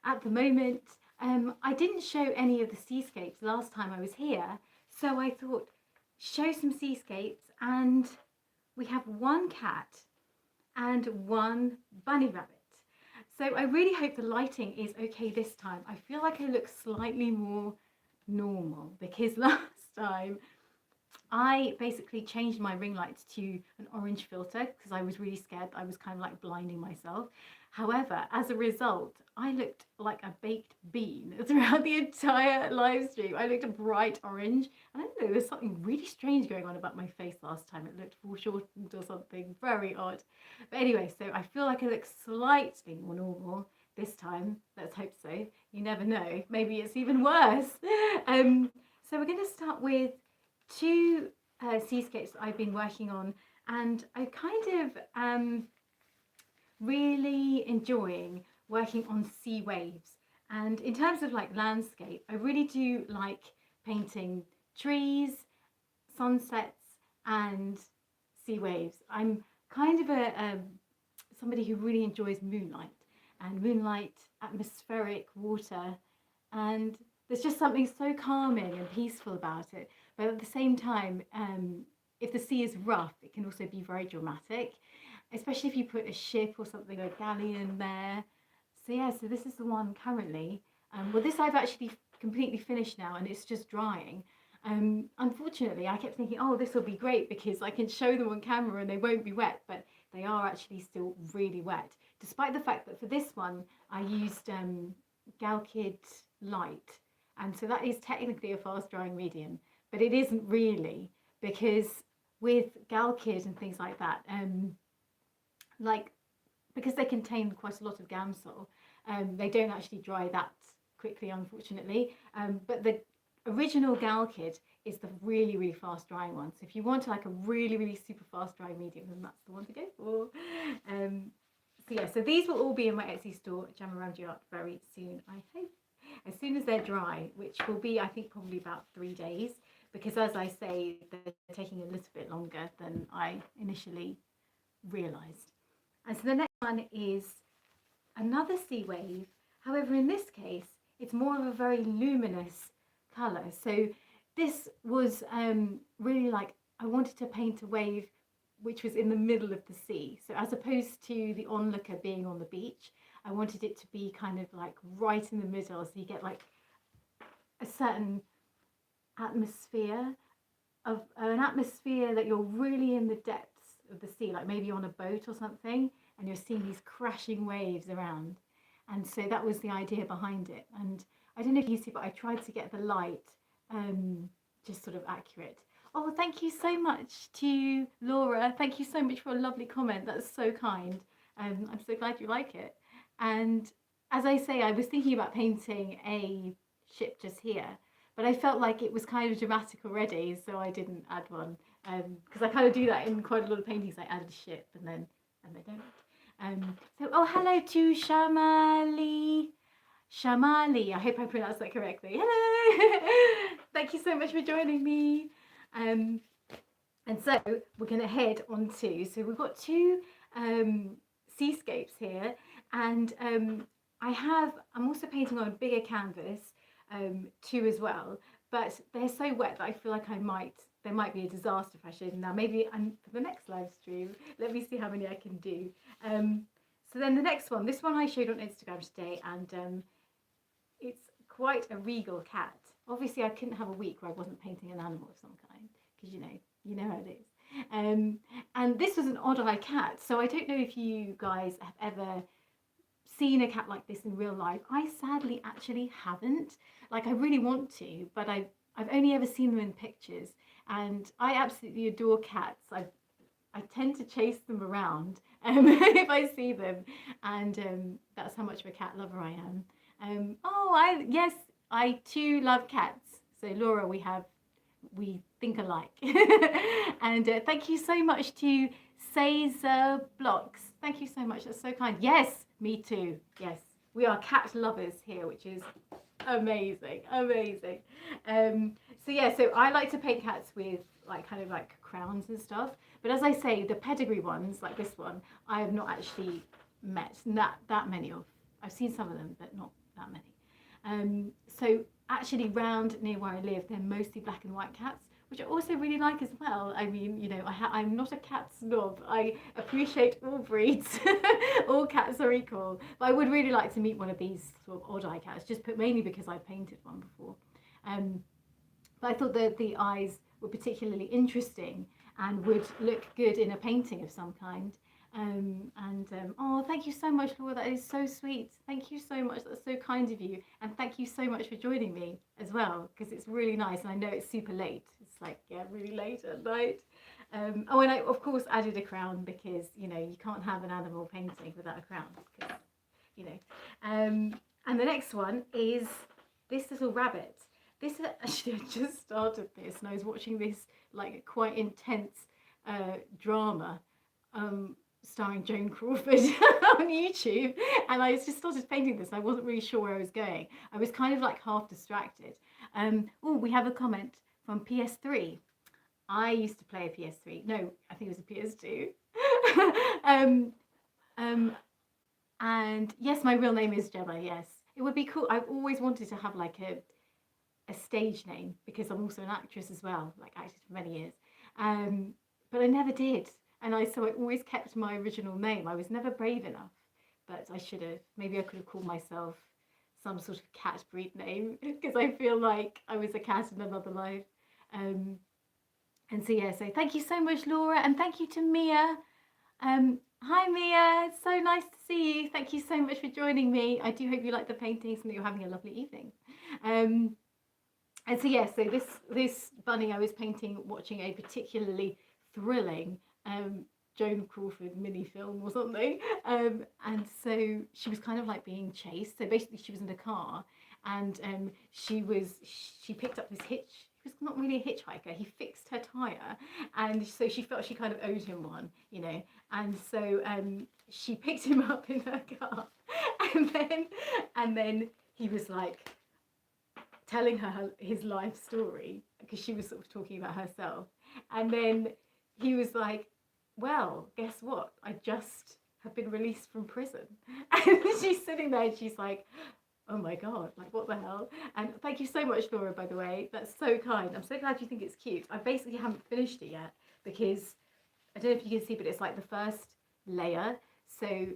at the moment. I didn't show any of the seascapes last time I was here, so I thought show some seascapes, and we have one cat and one bunny rabbit. So I really hope the lighting is okay this time. I feel like I look slightly more normal because last time I basically changed my ring lights to an orange filter because I was really scared I was kind of like blinding myself. However, as a result, I looked like a baked bean throughout the entire live stream. I looked a bright orange. And I don't know, there was something really strange going on about my face last time. It looked foreshortened or something, very odd. But anyway, so I feel like I look slightly more normal this time. Let's hope so. You never know. Maybe it's even worse. So we're going to start with two seascapes that I've been working on, and I kind of really enjoying working on sea waves. And in terms of like landscape, I really do like painting trees, sunsets, and sea waves. I'm kind of a somebody who really enjoys moonlight and moonlight, atmospheric water, and there's just something so calming and peaceful about it. But at the same time, if the sea is rough, it can also be very dramatic, especially if you put a ship or something, a galleon there. So yeah, so this is the one currently. Well, this I've actually completely finished now, and it's just drying. Unfortunately, I kept thinking, oh, this will be great because I can show them on camera and they won't be wet, but they are actually still really wet, despite the fact that for this one I used Galkid Light, and so that is technically a fast drying medium, but it isn't really, because with Galkid and things like that, like because they contain quite a lot of Gamsol, they don't actually dry that quickly, unfortunately. But the original Galkid is the really, really fast drying one. So if you want like a really, really super fast drying medium, then that's the one to go for. So yeah, so these will all be in my Etsy store, GemmaRamjiArt, very soon, I hope. As soon as they're dry, which will be, I think, probably about 3 days, because as I say, they're taking a little bit longer than I initially realised. And so the next one is another sea wave. However, in this case, it's more of a very luminous colour. So this was really like, I wanted to paint a wave which was in the middle of the sea. So as opposed to the onlooker being on the beach, I wanted it to be kind of like right in the middle. So you get like a certain atmosphere of an atmosphere that you're really in the depths of the sea, like maybe on a boat or something, and you're seeing these crashing waves around. And so that was the idea behind it. And I don't know if you see, but I tried to get the light just sort of accurate. Oh, thank you so much to Laura. Thank you so much for a lovely comment. That's so kind. I'm so glad you like it. And as I say, I was thinking about painting a ship just here, but I felt like it was kind of dramatic already, so I didn't add one. Because I kind of do that in quite a lot of paintings. I add a ship and they don't. So, oh, hello to Shamali. I hope I pronounced that correctly. Hello. Thank you so much for joining me. And so we're going to head on to, so we've got two seascapes here, and I'm also painting on a bigger canvas too as well, but they're so wet that I feel like they might be a disaster if I showed them now. Maybe for the next live stream, let me see how many I can do. So then the next one, this one I showed on Instagram today, and it's quite a regal cat. Obviously, I couldn't have a week where I wasn't painting an animal of some kind, because you know how it is. And this was an odd-eye cat, so I don't know if you guys have ever seen a cat like this in real life. I sadly actually haven't. Like, I really want to, but I've only ever seen them in pictures, and I absolutely adore cats. I tend to chase them around if I see them, and that's how much of a cat lover I am. Yes, I too love cats. So Laura, we think alike. And thank you so much to Caesar Blocks. Thank you so much. That's so kind. Yes, me too. Yes, we are cat lovers here, which is amazing. So yeah, so I like to paint cats with like kind of like crowns and stuff. But as I say, the pedigree ones like this one, I have not actually met that many of. I've seen some of them, but not that many. So actually round near where I live, they're mostly black and white cats, which I also really like as well. I mean, you know, I'm not a cat snob. I appreciate all breeds. All cats are equal. But I would really like to meet one of these sort of odd eye cats, just mainly because I painted one before. But I thought that the eyes were particularly interesting and would look good in a painting of some kind. Oh, thank you so much, Laura. That is so sweet. Thank you so much. That's so kind of you. And thank you so much for joining me as well, because it's really nice. And I know it's super late. It's like, yeah, really late at night. Oh, and I, of course, added a crown because, you know, you can't have an animal painting without a crown. Because, you know. And the next one is this little rabbit. This actually, I just started this and I was watching this like quite intense drama starring Joan Crawford on YouTube, and I just started painting this. I wasn't really sure where I was going. I was kind of like half distracted. Oh, we have a comment from PS3. I used to play a PS3. No, I think it was a PS2. And yes, my real name is Gemma. Yes, it would be cool. I've always wanted to have like a stage name because I'm also an actress as well, like acted for many years, but I never did, and so I always kept my original name. I was never brave enough, but I should have. Maybe I could have called myself some sort of cat breed name because I feel like I was a cat in another life. And so yeah, so thank you so much, Laura, and thank you to Mia. Hi Mia, it's so nice to see you. Thank you so much for joining me. I do hope you like the paintings and that you're having a lovely evening. And so yeah, so this bunny I was painting watching a particularly thrilling Joan Crawford mini film or something, and so she was kind of like being chased. So basically she was in a car, and she picked up this hitch. He was not really a hitchhiker. He fixed her tire, and so she felt she kind of owed him one, you know. And so she picked him up in her car, and then he was like telling her his life story because she was sort of talking about herself, and then he was like, well, guess what, I just have been released from prison. And she's sitting there and she's like, oh my god, like what the hell. And thank you so much, Laura, by the way, that's so kind. I'm so glad you think it's cute. I basically haven't finished it yet because I don't know if you can see, but it's like the first layer. So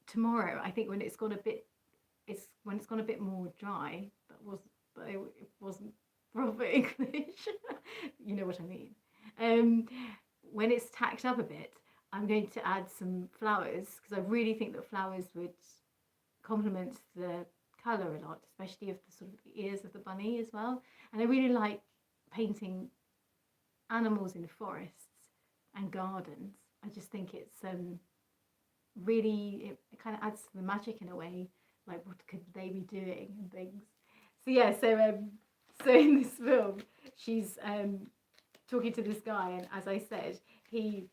tomorrow, I think when it's gone a bit more dry, but it wasn't proper English. You know what I mean. When it's tacked up a bit, I'm going to add some flowers because I really think that flowers would complement the colour a lot, especially of the sort of ears of the bunny as well. And I really like painting animals in forests and gardens. I just think it's really, it kind of adds to the magic in a way, like what could they be doing and things. So yeah, so in this film, she's talking to this guy, and as I said, he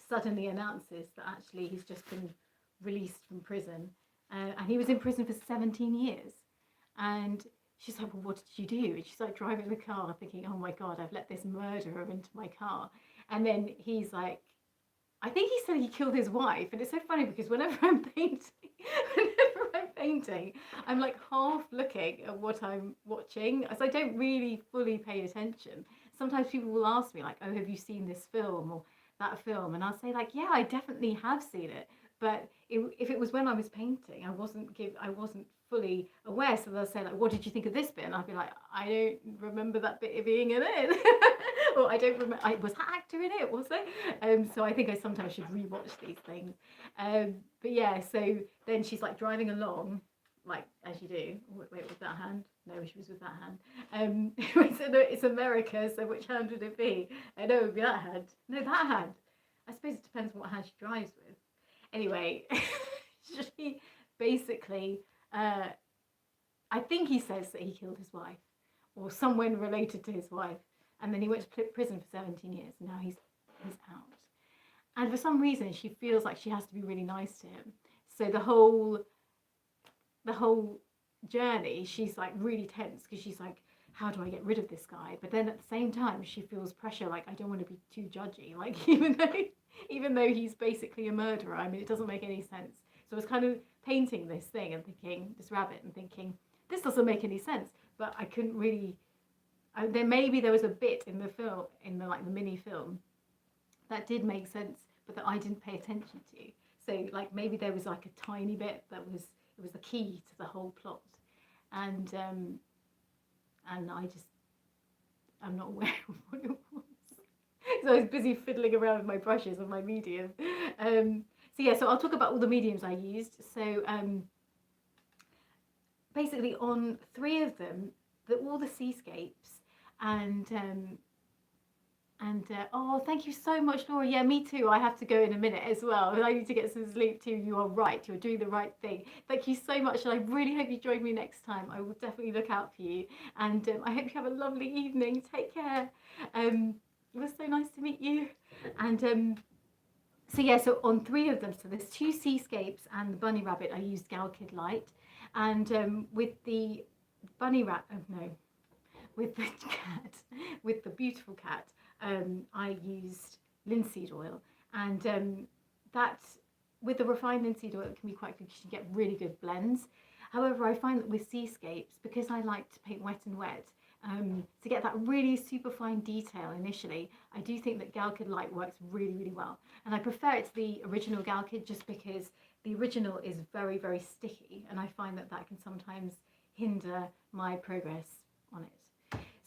suddenly announces that actually he's just been released from prison, and he was in prison for 17 years. And she's like, well, what did you do? And she's like driving the car thinking, oh my god, I've let this murderer into my car. And then he's like, I think he said he killed his wife. And it's so funny because whenever I'm painting, I'm like half looking at what I'm watching, as I don't really fully pay attention. Sometimes people will ask me like, oh, have you seen this film or that film? And I'll say like, yeah, I definitely have seen it. But if it was when I was painting, I wasn't fully aware. So they'll say like, what did you think of this bit? And I'll be like, I don't remember that bit being in it. Or I don't remember, was that actor in it, was it? So I think I sometimes should rewatch these things. But yeah, so then she's like driving along, like as you do. Wait, with that hand? No, she was with that hand. It's America, so which hand would it be? No, it would be that hand. No, that hand. I suppose it depends what hand she drives with. Anyway, she basically, I think he says that he killed his wife or someone related to his wife, and then he went to prison for 17 years, and now he's out. And for some reason, she feels like she has to be really nice to him. So the whole journey, she's like really tense because she's like, how do I get rid of this guy? But then at the same time, she feels pressure, like I don't want to be too judgy, like even though he's basically a murderer. I mean, it doesn't make any sense. So I was kind of painting this thing and thinking, this rabbit, and thinking, this doesn't make any sense. But I couldn't really, maybe there was a bit in the film, in the mini film, that did make sense, but that I didn't pay attention to. So like maybe there was like a tiny bit that was, it was the key to the whole plot. And I'm not aware of what it was. So I was busy fiddling around with my brushes and my medium. So yeah, so I'll talk about all the mediums I used. So basically on 3 of them, all the seascapes, and oh, thank you so much, Laura. Yeah, me too. I have to go in a minute as well. I need to get some sleep too. You are right. You're doing the right thing. Thank you so much. And I really hope you join me next time. I will definitely look out for you. And I hope you have a lovely evening. Take care. It was so nice to meet you. And so yeah, so on 3 of them, so there's 2 seascapes and the bunny rabbit, I used Gal Kid Light. And with the bunny rabbit, with the cat, with the beautiful cat, I used linseed oil, and that, with the refined linseed oil, it can be quite good because you get really good blends. However, I find that with seascapes, because I like to paint wet and wet, to get that really super fine detail initially, I do think that Gal Kid Light works really, really well. And I prefer it to the original Gal Kid just because the original is very, very sticky, and I find that that can sometimes hinder my progress on it.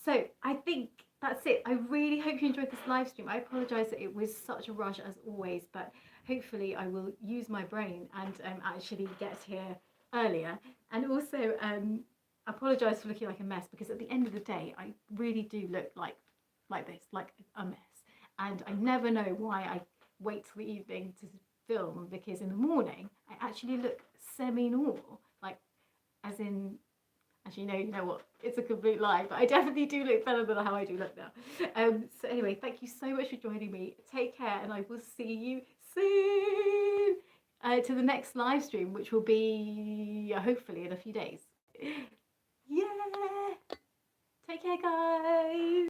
So I think that's it. I really hope you enjoyed this live stream. I apologise that it was such a rush as always, but hopefully I will use my brain and actually get here earlier. And also apologise for looking like a mess, because at the end of the day I really do look like this, like a mess. And I never know why I wait till the evening to film, because in the morning I actually look semi-normal, like as in, actually, no, you know what? It's a complete lie, but I definitely do look better than how I do look now. So anyway, thank you so much for joining me. Take care, and I will see you soon to the next live stream, which will be hopefully in a few days. Yeah! Take care, guys!